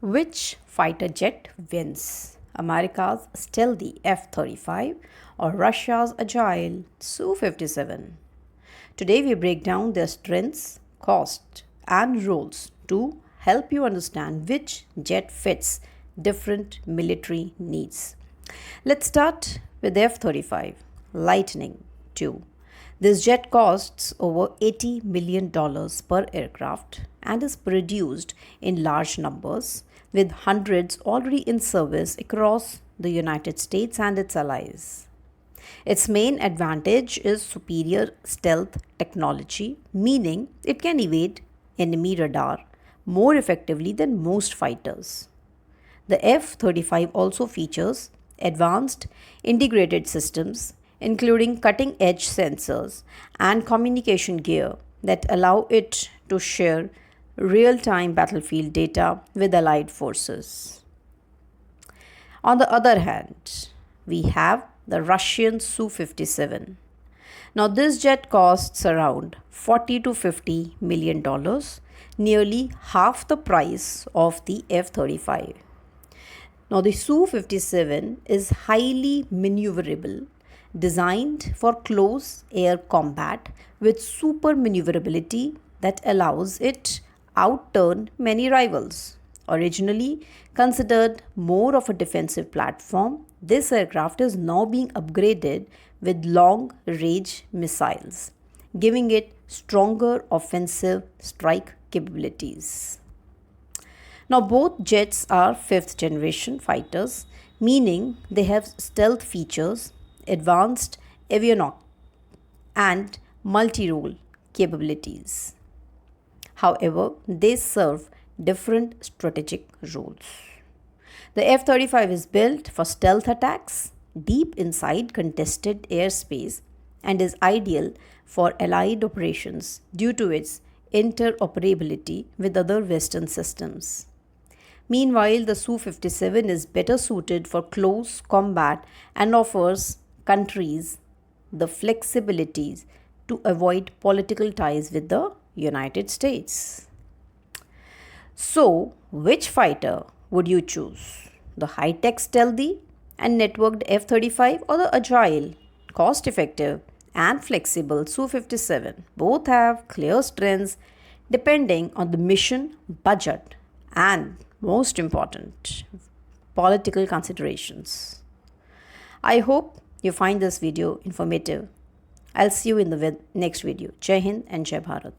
Which fighter jet wins? America's stealthy F-35 or Russia's agile Su-57? Today we break down their strengths, cost, and roles to help you understand which jet fits different military needs. Let's start with F-35 Lightning II. This jet costs over $80 million per aircraft and is produced in large numbers, with hundreds already in service across the United States and its allies. Its main advantage is superior stealth technology, meaning it can evade enemy radar more effectively than most fighters. The F-35 also features advanced integrated systems, including cutting edge sensors and communication gear that allow it to share real time battlefield data with allied forces. On the other hand, we have the Russian Su-57. Now, this jet costs around $40 to $50 million, nearly half the price of the F-35. Now, the Su-57 is highly maneuverable, designed for close air combat with super maneuverability that allows it outturn many rivals. Originally considered more of a defensive platform, this aircraft is now being upgraded with long range missiles, giving it stronger offensive strike capabilities. Now, both jets are fifth generation fighters, meaning they have stealth features, advanced avionics, and multi role capabilities. However, they serve different strategic roles. The F-35 is built for stealth attacks deep inside contested airspace and is ideal for allied operations due to its interoperability with other Western systems. Meanwhile, the Su-57 is better suited for close combat and offers countries the flexibilities to avoid political ties with the United States. So, which fighter would you choose? The high-tech stealthy and networked F-35 or the agile, cost-effective and flexible Su-57? Both have clear strengths depending on the mission, budget, and most important, political considerations. I hope you find this video informative. I'll see you in the next video. Jai Hind and Jai Bharat.